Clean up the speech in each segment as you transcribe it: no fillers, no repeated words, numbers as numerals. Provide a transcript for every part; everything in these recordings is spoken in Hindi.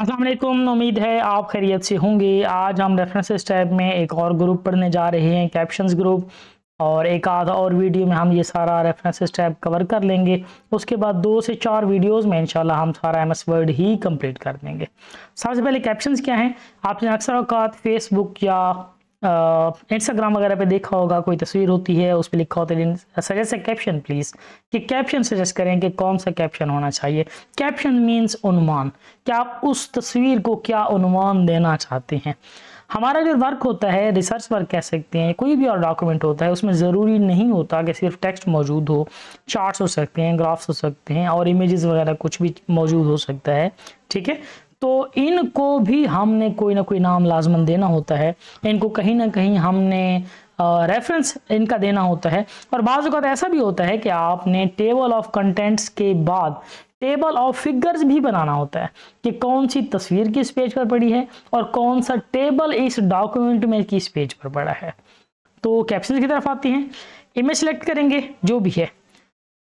अस्सलाम वालेकुम, उम्मीद है आप खैरियत से होंगे। आज हम रेफरेंसेस टैब में एक और ग्रुप पढ़ने जा रहे हैं, कैप्शंस ग्रुप। और एक आधा और वीडियो में हम ये सारा रेफरेंसेस टैब कवर कर लेंगे। उसके बाद 2 से 4 वीडियोस में इंशाल्लाह हम सारा एमएस वर्ड ही कंप्लीट कर देंगे। सबसे पहले कैप्शंस क्या हैं? आपने अक्सर औकात फेसबुक या इंस्टाग्राम वगैरह पे देखा होगा, कोई तस्वीर होती है उस पर लिखा होता है सजेस्ट कैप्शन प्लीज़, कि कैप्शन सजेस्ट करें कि कौन सा कैप्शन होना चाहिए। कैप्शन मीन्स उन्वान, कि आप उस तस्वीर को क्या उन्वान देना चाहते हैं। हमारा जो वर्क होता है, रिसर्च वर्क कह सकते हैं, कोई भी और डॉक्यूमेंट होता है, उसमें ज़रूरी नहीं होता कि सिर्फ टेक्स्ट मौजूद हो। चार्ट्स हो सकते हैं, ग्राफ्स हो सकते हैं और इमेजेस वगैरह कुछ भी मौजूद हो सकता है। ठीक है, तो इनको भी हमने कोई ना कोई नाम लाजमन देना होता है। इनको कहीं ना कहीं हमने रेफरेंस इनका देना होता है। और बाज़ वक़्त ऐसा भी होता है कि आपने टेबल ऑफ कंटेंट्स के बाद टेबल ऑफ फिगर्स भी बनाना होता है, कि कौन सी तस्वीर किस पेज पर पड़ी है और कौन सा टेबल इस डॉक्यूमेंट में किस पेज पर पड़ा है। तो कैप्शन की तरफ आते हैं। इमेज सेलेक्ट करेंगे जो भी है,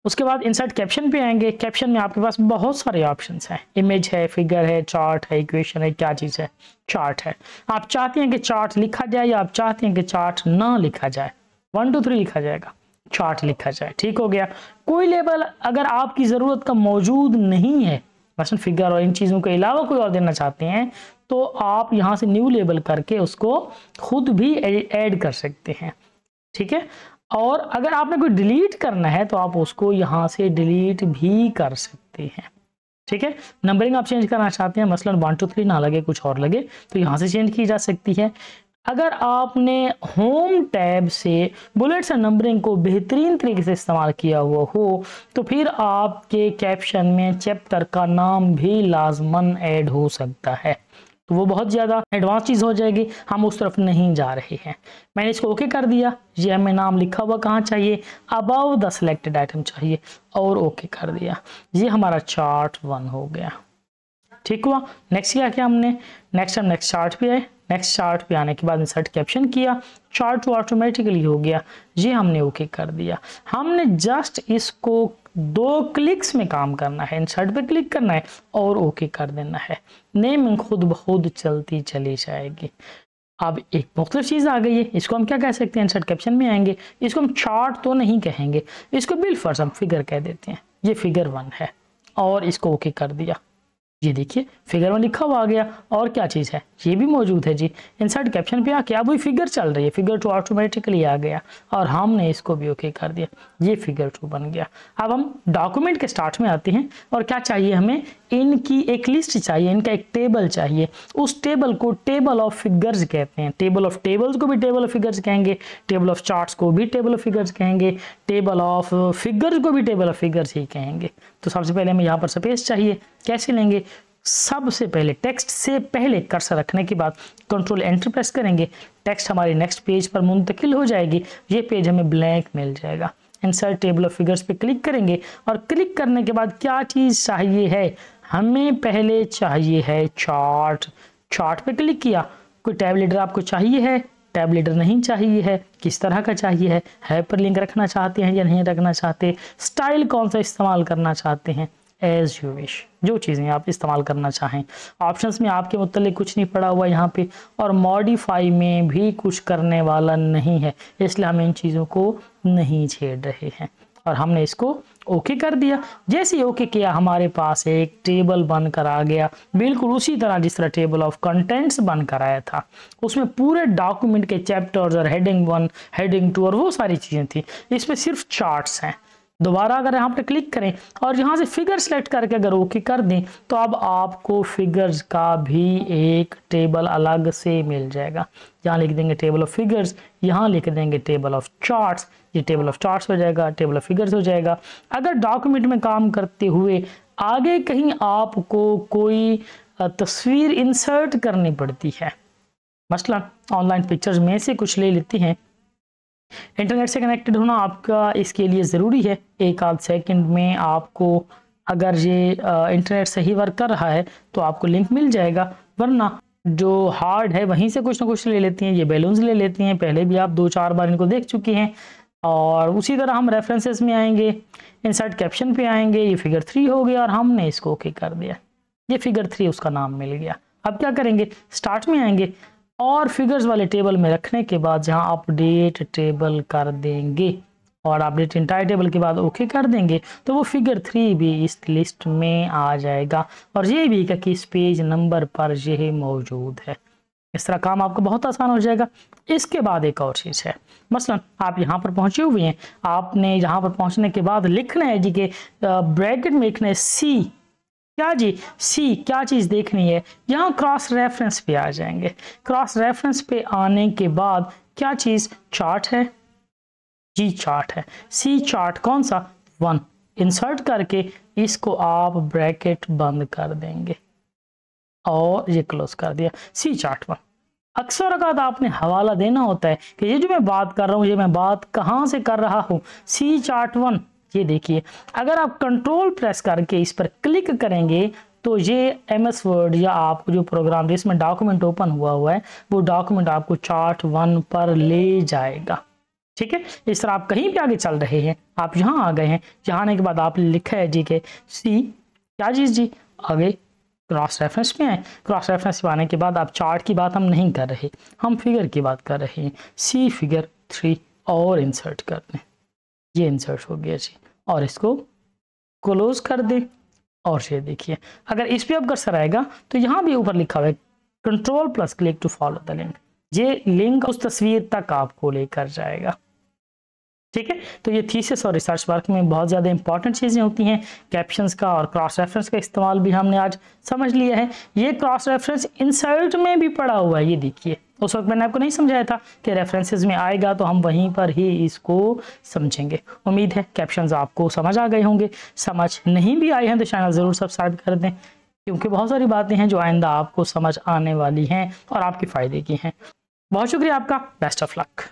उसके बाद इंसर्ट कैप्शन पे आएंगे। कैप्शन में आपके पास बहुत सारे ऑप्शंस हैं, इमेज है, फिगर है, चार्ट है, इक्वेशन है, क्या चीज़ है, चार्ट है। आप चाहते हैं कि चार्ट लिखा जाए या आप चाहते हैं कि चार्ट ना लिखा जाए, 1 2 3 लिखा जाएगा, चार्ट लिखा जाए। ठीक हो गया। कोई लेबल अगर आपकी ज़रूरत का मौजूद नहीं है, मसलन फिगर और इन चीज़ों के अलावा कोई और देना चाहते हैं, तो आप यहाँ से न्यू लेबल करके उसको खुद भी ऐड कर सकते हैं। ठीक है, और अगर आपने कोई डिलीट करना है तो आप उसको यहाँ से डिलीट भी कर सकते हैं। ठीक है, नंबरिंग आप चेंज करना चाहते हैं, मसलन 1 2 3 ना लगे, कुछ और लगे, तो यहाँ से चेंज की जा सकती है। अगर आपने होम टैब से बुलेट्स एंड नंबरिंग को बेहतरीन तरीके से इस्तेमाल किया हुआ हो, तो फिर आपके कैप्शन में चैप्टर का नाम भी लाजमन ऐड हो सकता है। तो वो बहुत ज़्यादा एडवांस चीज़ हो जाएगी, हम उस तरफ नहीं जा रहे हैं। मैंने इसको ओके कर दिया। ये हमें नाम लिखा हुआ कहाँ चाहिए, अबाव द सिलेक्टेड आइटम चाहिए, और ओके कर दिया। ये हमारा चार्ट 1 हो गया। ठीक हुआ। नेक्स्ट क्या किया हमने, नेक्स्ट हम नेक्स्ट चार्ट पे आए। नेक्स्ट चार्ट पे आने के बाद इंसर्ट कैप्शन किया, चार्ट तो ऑटोमेटिकली हो गया। ये हमने ओके कर दिया। हमने जस्ट इसको 2 क्लिक्स में काम करना है, इंसर्ट पे क्लिक करना है और ओके कर देना है। नेमिंग खुद ब खुद चलती चली जाएगी। अब एक मुख्तलिफ चीज़ आ गई है, इसको हम क्या कह सकते हैं, इंसर्ट कैप्शन में आएंगे। इसको हम चार्ट तो नहीं कहेंगे, इसको बिलफर्ज हम फिगर कह देते हैं। ये फिगर 1 है और इसको ओके कर दिया। ये देखिए फिगर 1 लिखा हुआ आ गया। और क्या चीज़ है, ये भी मौजूद है जी। इंसर्ट कैप्शन पे आके अब वही फिगर चल रही है, फिगर 2 ऑटोमेटिकली आ गया और हमने इसको भी ओके कर दिया। ये फिगर 2 बन गया। अब हम डॉक्यूमेंट के स्टार्ट में आते हैं और क्या चाहिए हमें, इनकी एक लिस्ट चाहिए, इनका एक टेबल चाहिए। उस टेबल को टेबल ऑफ फिगर्स कहते हैं। टेबल ऑफ टेबल्स को भी टेबल ऑफ फिगर्स कहेंगे, टेबल ऑफ चार्ट्स को भी टेबल ऑफ फिगर्स कहेंगे, टेबल ऑफ फिगर्स को भी टेबल ऑफ फिगर्स ही कहेंगे। तो सबसे पहले हमें यहाँ पर स्पेस चाहिए। कैसे लेंगे, सबसे पहले टेक्स्ट से पहले कर्सर रखने के बाद कंट्रोल एंटर प्रेस करेंगे, टेक्स्ट हमारे नेक्स्ट पेज पर मुंतकिल हो जाएगी। ये पेज हमें ब्लैंक मिल जाएगा। इंसर्ट टेबल ऑफ फिगर्स पे क्लिक करेंगे और क्लिक करने के बाद क्या चीज़ चाहिए है, हमें पहले चाहिए है चार्ट। चार्ट पे क्लिक किया। कोई टैब लीडर आपको चाहिए है, टैब लीडर नहीं चाहिए है, किस तरह का चाहिए है, हाइपरलिंक रखना चाहते हैं या नहीं रखना चाहते, स्टाइल कौन सा इस्तेमाल करना चाहते हैं, एज यू विश, जो चीज़ें आप इस्तेमाल करना चाहें। ऑप्शंस में आपके मुतल्लिक कुछ नहीं पड़ा हुआ यहाँ पे, और मॉडिफाई में भी कुछ करने वाला नहीं है, इसलिए हम इन चीज़ों को नहीं छेड़ रहे हैं। और हमने इसको ओके कर दिया। जैसे ओके किया, हमारे पास एक टेबल बनकर आ गया, बिल्कुल उसी तरह जिस तरह टेबल ऑफ कंटेंट्स बनकर आया था। उसमें पूरे डॉक्यूमेंट के चैप्टर्स और हेडिंग 1, हेडिंग 2 और वो सारी चीज़ें थी। इसमें सिर्फ चार्ट्स हैं। दोबारा अगर यहाँ पे क्लिक करें और यहाँ से फिगर सेलेक्ट करके अगर ओके कर दें, तो अब आपको फिगर्स का भी एक टेबल अलग से मिल जाएगा। यहाँ लिख देंगे टेबल ऑफ फिगर्स, यहाँ लिख देंगे टेबल ऑफ चार्ट्स। ये टेबल ऑफ चार्ट्स हो जाएगा, टेबल ऑफ फिगर्स हो जाएगा। अगर डॉक्यूमेंट में काम करते हुए आगे कहीं आपको कोई तस्वीर इंसर्ट करनी पड़ती है, मसलन ऑनलाइन पिक्चर्स में से कुछ ले लेती हैं, इंटरनेट से कनेक्टेड होना आपका इसके लिए ज़रूरी है। एक आध सेकंड में आपको अगर ये इंटरनेट सही वर्क कर रहा है तो आपको लिंक मिल जाएगा, वरना जो हार्ड है वहीं से कुछ ना कुछ ले लेती हैं। ये बैलून्स ले लेती हैं, पहले भी आप 2-4 बार इनको देख चुके हैं। और उसी तरह हम रेफरेंसेस में आएंगे, इंसर्ट कैप्शन पे आएंगे, ये फिगर 3 हो गया और हमने इसको ओके कर दिया। ये फिगर 3 उसका नाम मिल गया। अब क्या करेंगे, स्टार्ट में आएंगे और फिगर्स वाले टेबल में रखने के बाद जहाँ अपडेट टेबल कर देंगे और अपडेट इंटायर टेबल के बाद ओके कर देंगे तो वो फिगर 3 भी इस लिस्ट में आ जाएगा और ये भी कि किस पेज नंबर पर यह मौजूद है। इस तरह काम आपको बहुत आसान हो जाएगा। इसके बाद एक और चीज़ है, मसलन आप यहाँ पर पहुँचे हुए हैं, आपने यहाँ पर पहुँचने के बाद लिखना है जी के ब्रैकेट में लिखना है सी, क्या जी सी, क्या चीज़ देखनी है, यहाँ क्रॉस रेफरेंस पे आ जाएंगे। क्रॉस रेफरेंस पे आने के बाद क्या चीज़, चार्ट है जी, चार्ट है। सी चार्ट कौन सा, 1 इंसर्ट करके इसको आप ब्रैकेट बंद कर देंगे और ये क्लोज कर दिया, सी चार्ट 1। अक्सर अगर आपने हवाला देना होता है कि ये जो मैं बात कर रहा हूँ ये मैं बात कहाँ से कर रहा हूँ, सी चार्ट 1। ये देखिए अगर आप कंट्रोल प्रेस करके इस पर क्लिक करेंगे तो ये MS वर्ड या आपको जो प्रोग्राम जिसमें डॉक्यूमेंट ओपन हुआ है वो डॉक्यूमेंट आपको चार्ट 1 पर ले जाएगा। ठीक है, इस तरह आप कहीं भी आगे चल रहे हैं, आप यहाँ आ गए हैं, यहाँ आने के बाद आपने लिखा है जी के सी, क्या चीज़ जी, आगे क्रॉस रेफरेंस में आए। क्रॉस रेफरेंस में आने के बाद आप चार्ट की बात हम नहीं कर रहे, हम फिगर की बात कर रहे हैं। सी फिगर 3 और इंसर्ट कर दें, ये इंसर्ट हो गया जी और इसको क्लोज कर दें। और ये देखिए अगर इस पर अब कर्सर आएगा तो यहाँ भी ऊपर लिखा हुआ है control plus click to follow the link, ये लिंक उस तस्वीर तक आपको लेकर जाएगा। ठीक है, तो ये थीसिस और रिसर्च वर्क में बहुत ज़्यादा इंपॉर्टेंट चीज़ें होती हैं। कैप्शंस का और क्रॉस रेफरेंस का इस्तेमाल भी हमने आज समझ लिया है। ये क्रॉस रेफरेंस इंसर्ट में भी पड़ा हुआ है, ये देखिए उस वक्त मैंने आपको नहीं समझाया था कि रेफरेंसेस में आएगा तो हम वहीं पर ही इसको समझेंगे। उम्मीद है कैप्शंस आपको समझ आ गए होंगे, समझ नहीं भी आए हैं तो चैनल ज़रूर सब्सक्राइब कर दें क्योंकि बहुत सारी बातें हैं जो आइंदा आपको समझ आने वाली हैं और आपके फ़ायदे की हैं। बहुत शुक्रिया आपका, बेस्ट ऑफ लक।